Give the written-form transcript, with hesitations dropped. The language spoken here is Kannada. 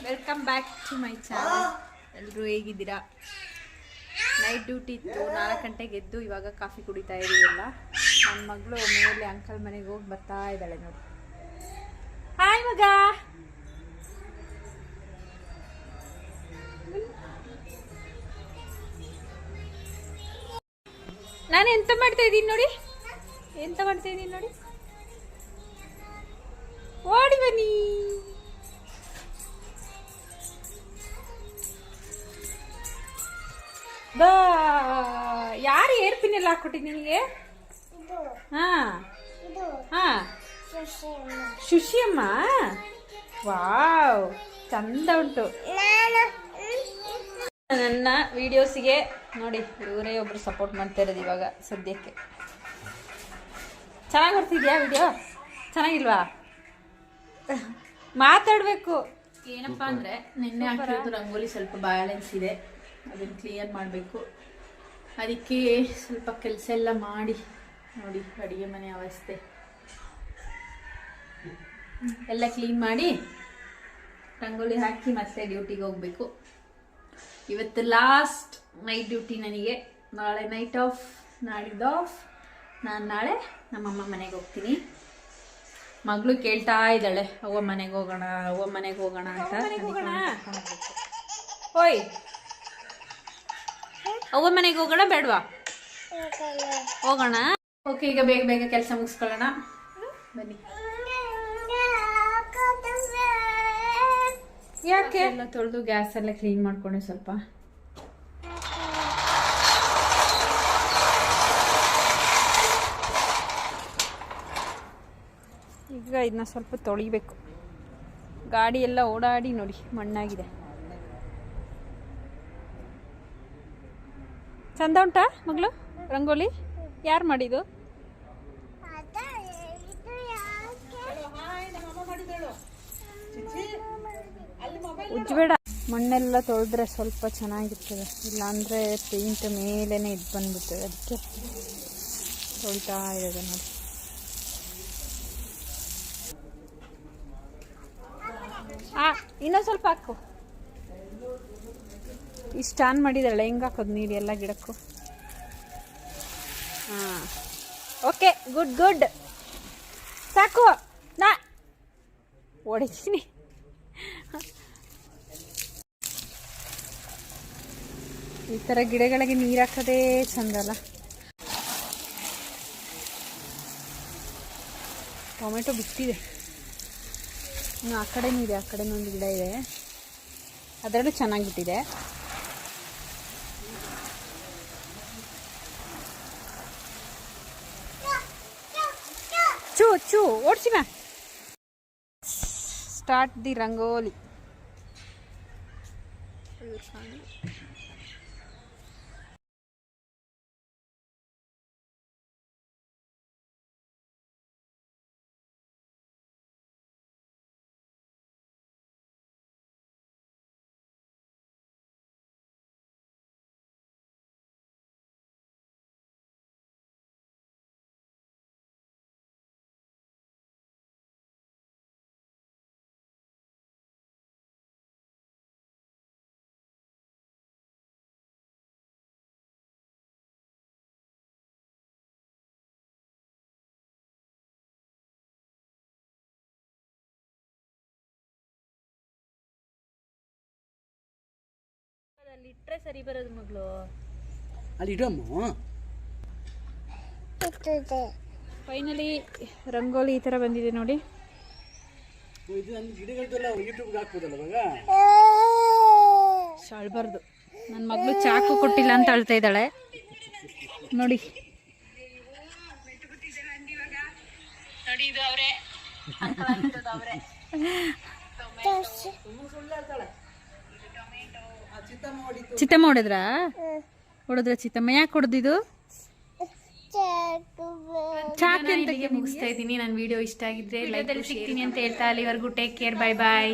Welcome back to my channel. ಎಲ್ಲರೂ ಹೇಗಿದ್ದೀರಾ? ನೈಟ್ ಡ್ಯೂಟಿ ಇತ್ತು, 4 ಗಂಟೆಗೆ ಎದ್ದು ಇವಾಗ ಕಾಫಿ ಕುಡಿತಾ ಇದೀವಲ್ಲ. ನನ್ನ ಮಗಳು ಮೇಲೆ ಅಂಕಲ್ ಮನೆಗೆ ಹೋಗಿ ಬರ್ತಾ ಇದ್ದಾಳೆ ನೋಡಿ. ಹಾಯ್ ಮಗ. ನಾನು ಎಂತ ಮಾಡ್ತಾ ಇದ್ದೀನಿ ನೋಡಿ, ಓಡಿ ಬನ್ನಿ. ಯಾರು ಏರ್ ಪಿನ್ ಎಲ್ಲ ಹಾಕೊಟ್ಟಿದ್ದು ನಿನಗೆ? ಶುಶಿಯಮ್ಮ, ವಾವ್ ಚಂದ ಉಂಟು. ನನ್ನ ವಿಡಿಯೋಸಿಗೆ ನೋಡಿ ಇವರೇ ಒಬ್ರು ಸಪೋರ್ಟ್ ಮಾಡ್ತಾ ಇರೋದು ಇವಾಗ ಸದ್ಯಕ್ಕೆ. ಚೆನ್ನಾಗಿ ಬರ್ತಿದ್ಯಾ ವಿಡಿಯೋ? ಚೆನ್ನಾಗಿಲ್ವಾ? ಮಾತಾಡಬೇಕು. ಏನಪ್ಪ ಅಂದರೆ ನಿನ್ನೆ ಹಾಕಿರೋದು ರಂಗೋಲಿ ಸ್ವಲ್ಪ ಬ್ಯಾಲೆನ್ಸ್ ಇದೆ, ಅದನ್ನು ಕ್ಲಿಯರ್ ಮಾಡಬೇಕು. ಅದಕ್ಕೆ ಸ್ವಲ್ಪ ಕೆಲಸ ಎಲ್ಲ ಮಾಡಿ ನೋಡಿ, ಅಡುಗೆ ಮನೆ ಅವಸ್ಥೆ ಎಲ್ಲ ಕ್ಲೀನ್ ಮಾಡಿ ರಂಗೋಲಿ ಹಾಕಿ ಮತ್ತೆ ಡ್ಯೂಟಿಗೆ ಹೋಗಬೇಕು. ಇವತ್ತು ಲಾಸ್ಟ್ ನೈಟ್ ಡ್ಯೂಟಿ ನನಗೆ. ನಾಳೆ ನೈಟ್ ಆಫ್, ನಾಡಿದ್ದು ಆಫ್. ನಾನು ನಾಳೆ ನಮ್ಮಮ್ಮ ಮನೆಗೆ ಹೋಗ್ತೀನಿ. ಮಗಳು ಕೇಳ್ತಾ ಇದ್ದಾಳೆ ಅವ್ವ ಮನೆಗೆ ಹೋಗೋಣ ಅಂತ. ಓಯ್, ಅವ್ವ ಮನೆಗೆ ಹೋಗೋಣ ಬೇಡವಾ? ಹೋಗೋಣ. ಓಕೆ, ಈಗ ಬೇಗ ಬೇಗ ಕೆಲಸ ಮುಗಿಸ್ಕೊಳ್ಳೋಣ ಬನ್ನಿ. ಯಾಕೆ ಎಲ್ಲ ತೊಳೆದು ಗ್ಯಾಸ್ ಎಲ್ಲ ಕ್ಲೀನ್ ಮಾಡ್ಕೊಂಡೆ ಸ್ವಲ್ಪ. ಈಗ ಇದನ್ನ ಸ್ವಲ್ಪ ತೊಳಿಬೇಕು. ಗಾಡಿ ಎಲ್ಲ ಓಡಾಡಿ ನೋಡಿ ಮಣ್ಣಾಗಿದೆ. ಚಂದ ಉಂಟಾ ಮಗಳು ರಂಗೋಲಿ? ಯಾರು ಮಾಡಿದ್ದು? ಉಜ್ಬೇಡ. ಮಣ್ಣೆಲ್ಲ ತೊಳೆದ್ರೆ ಸ್ವಲ್ಪ ಚೆನ್ನಾಗಿರ್ತದೆ, ಇಲ್ಲಾಂದರೆ ಪೇಂಟ್ ಮೇಲೇನೆ ಇದು ಬಂದ್ಬಿಡ್ತದೆ. ಅದಕ್ಕೆ ತೊಳಿತಾ ಇರೋದು ನೋಡಿ. ಇನ್ನೂ ಸ್ವಲ್ಪ ಹಾಕು. ಇಷ್ಟು ಆನ್ ಮಾಡಿದಾಳೆ. ಹೆಂಗೆ ಹಾಕೋದು ನೀರು ಎಲ್ಲ ಗಿಡಕ್ಕೂ? ಹಾಂ, ಓಕೆ, ಗುಡ್. ಸಾಕು, ನಾ ಹೊಡಿತೀನಿ. ಈ ಥರ ಗಿಡಗಳಿಗೆ ನೀರು ಹಾಕೋದೇ ಚಂದಲ್ಲ. ಟೊಮೆಟೊ ಬಿಟ್ಟಿದೆ ಇನ್ನು. ಆ ಕಡೆನೂ ಇದೆ, ಆ ಕಡೆನೂ ಒಂದು ಗಿಡ ಇದೆ, ಅದರಲ್ಲೂ ಚೆನ್ನಾಗಿ ಬಿಟ್ಟಿದೆ. ಚೂ ಓಡಿಸಿ ಮ್ಯಾ. Start the rangoli. ಅಲ್ಲಿ ಇಟ್ಟರೆ ಸರಿ ಬರೋದು ಮಗಳು. ಅಲ್ಲಿ ಇಡಮ್ಮ. ಫೈನಲಿ ರಂಗೋಲಿ ಈ ಥರ ಬಂದಿದೆ ನೋಡಿ. ಶಾಳ್ಬಾರ್ದು. ನನ್ನ ಮಗಳು ಚಾಕು ಕೊಟ್ಟಿಲ್ಲ ಅಂತ ಅಳ್ತಾ ಇದ್ದಾಳೆ ನೋಡಿ. ಚಿತ್ತಮ್ಮ ಹೊಡೆದ್ರ ಚಿತ್ತಮ್ಮ ಯಾಕೆ ಹೊಡೆದಿದ್ದು? ಚಾಕು. ಮುಗಿಸ್ತಾ ಇದ್ದೀನಿ. ನನ್ನ ವಿಡಿಯೋ ಇಷ್ಟ ಆಗಿದ್ರೆ ಲೈಕ್ ಸಿಗ್ತೀನಿ ಅಂತ ಹೇಳ್ತಾ ಅಲ್ಲಿವರೆಗೂ ಟೇಕ್ ಕೇರ್, ಬೈ ಬಾಯ್.